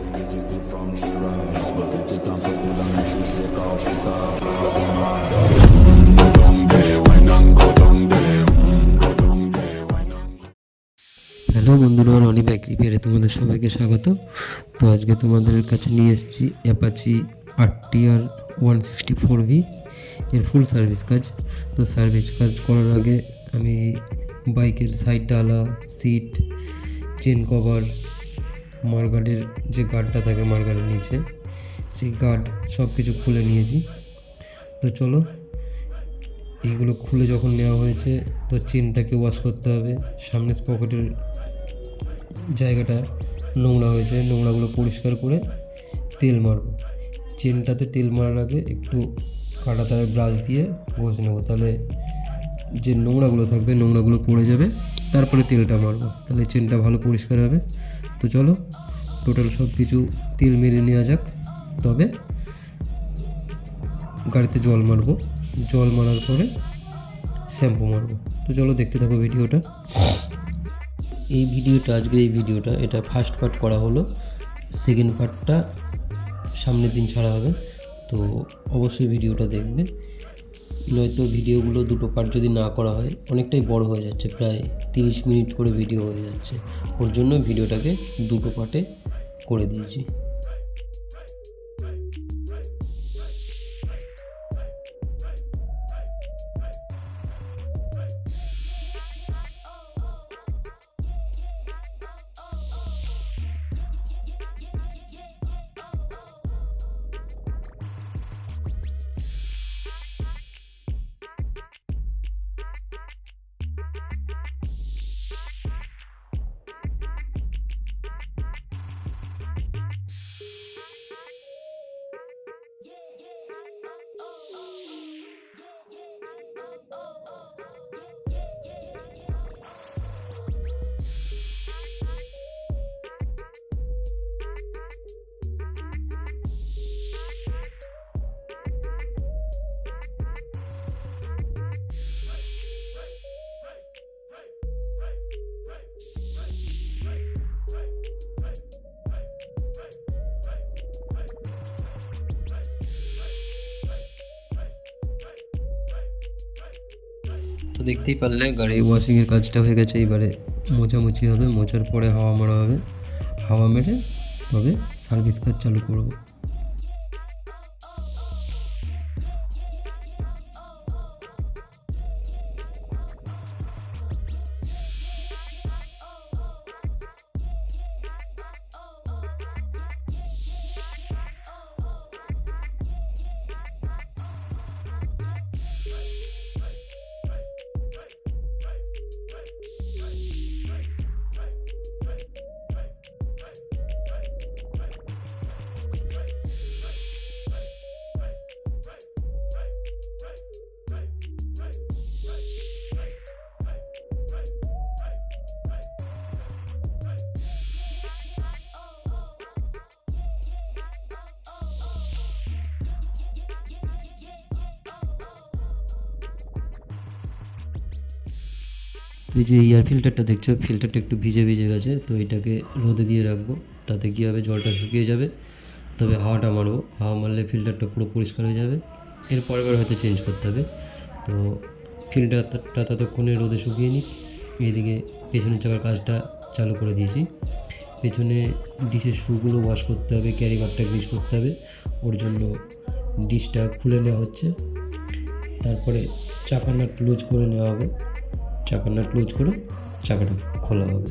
Hello বন্ধুরা, Roni bike রিপেয়ারে তোমাদের সবাইকে স্বাগত। তো আজকে তোমাদের কাছে নিয়ে এসেছি অ্যাপাচি RTR 164V এর ফুল সার্ভিস কাজ। তো সার্ভিস কাজ করার আগে আমি বাইকের সাইড ডালা, সিট, চেন কভার, মারগার্ডের যে গার্ডটা থাকে মারগার্ডের নিচে, সেই গার্ড সব কিছু খুলে নিয়েছি। তো চলো, এইগুলো খুলে যখন নেওয়া হয়েছে তো চেনটাকে ওয়াশ করতে হবে। সামনে পকেটের জায়গাটা নোংরা হয়েছে, নোংরাগুলো পরিষ্কার করে তেল মারবো। চেনটাতে তেল মারার আগে একটু কাঁটা তারের ব্রাশ দিয়ে ঘষে নেবো, তাহলে যে নোংরাগুলো থাকবে নোংরাগুলো পড়ে যাবে। তারপরে তেলটা মারবো, তাহলে চেনটা ভালো পরিষ্কার হবে। তো চলো, টোটাল সব কিছু তেল মেরে নেওয়া যাক। তবে গাড়িতে জল মারবো, জল মারার পরে শ্যাম্পু মারবো। তো চলো, দেখতে থাকো ভিডিওটা। এই ভিডিওটা এটা ফার্স্ট পার্ট করা হলো, সেকেন্ড পার্টটা সামনের দিন ছাড়া হবে। তো অবশ্যই ভিডিওটা দেখবে, নয়তো ভিডিওগুলো দুটো পার্ট যদি না করা হয় অনেকটাই বড় হয়ে যাচ্ছে, প্রায় 30 মিনিট করে ভিডিও হয়ে যাচ্ছে। ওর জন্য ভিডিওটাকে দুটো পার্টে করে দিয়েছি। তো দেখতেই পারলে গাড়ির ওয়াশিংয়ের কাজটা হয়ে গেছে। এবারে মোছামুছি হবে, মোছার পরে হাওয়া মারা হবে। হাওয়া মেরে তবে সার্ভিস কাজ চালু করব। তো এই যে এয়ার ফিল্টারটা দেখছো, ফিল্টারটা একটু ভিজে ভিজে গেছে। তো এটাকে রোদে দিয়ে রাখবো, তাতে কী হবে, জলটা শুকিয়ে যাবে। তবে হাওয়াটা মারবো, হাওয়া মারলে ফিল্টারটা পুরো পরিষ্কার হয়ে যাবে। এর পরের বার হয়তো চেঞ্জ করতে হবে। তো ফিল্টারটা ততক্ষণে রোদে শুকিয়ে নিই। এইদিকে পেছনের চাকার কাজটা চালু করে দিয়েছি। পেছনে ডিশের শুগুলো ওয়াশ করতে হবে, ক্যারিবারটা গ্রিস করতে হবে। ওর জন্য ডিশটা খুলে নেওয়া হচ্ছে। তারপরে চাকার নাট লুজ করে নেওয়া হবে, চাকার নাট লুজ করে চাকাটা খোলা হবে।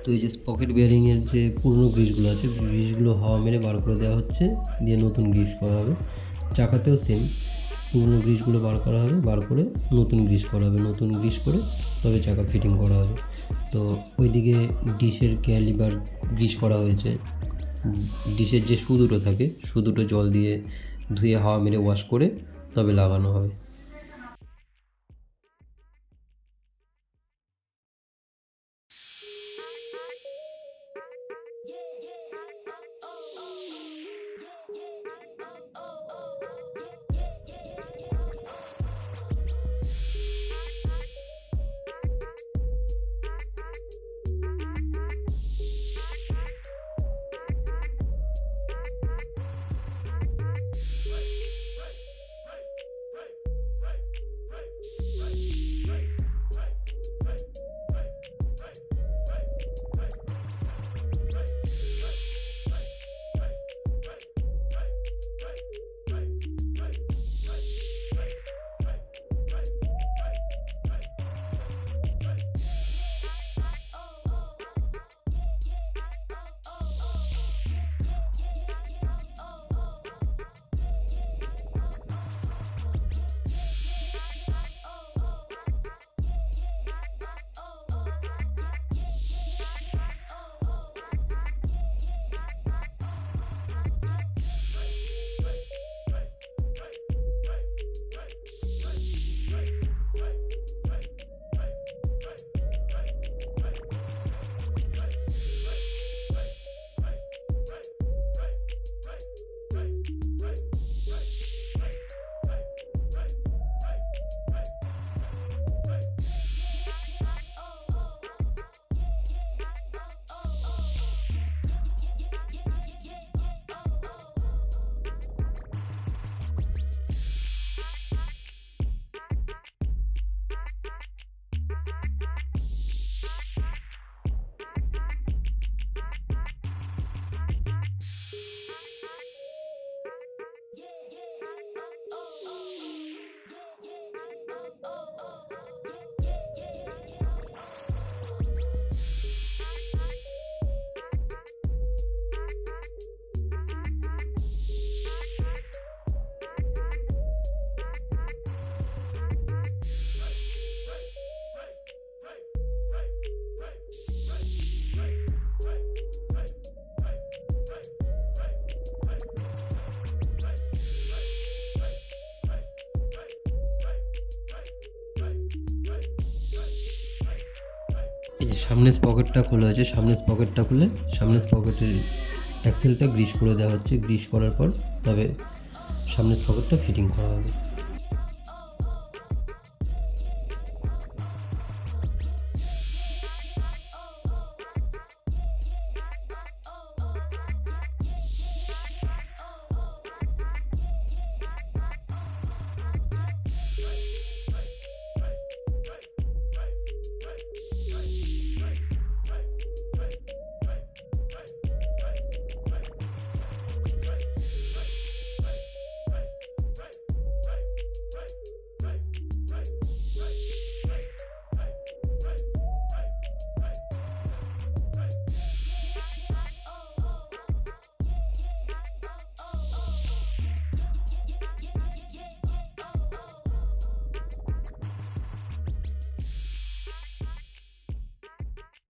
তো এই যে স্পকেট বিয়ারিংয়ের যে পুরনো গ্রিসগুলো আছে, গ্রিসগুলো হাওয়া মেরে বার করে দেওয়া হচ্ছে, দিয়ে নতুন গ্রিস করা হবে। চাকাতেও সেম, পুরনো গ্রিসগুলো বার করা হবে, বার করে নতুন গ্রিস করা হবে, নতুন গ্রিস করে তবে চাকা ফিটিং করা হবে। তো ওইদিকে ডিশের ক্যালিবার গ্রিস করা হয়েছে। ডিশের যে শু দুটো থাকে, শু দুটো জল দিয়ে ধুয়ে হাওয়া মেরে ওয়াশ করে তবে লাগানো হবে। এই যে সামনের স্পকেটটা খোলা আছে, সামনের স্পকেটটা খুলে সামনের স্পকেটের অ্যাক্সেলটা গ্রিস করে দেওয়া হচ্ছে। গ্রিস করার পর তবে সামনের স্পকেটটা ফিটিং করা হবে।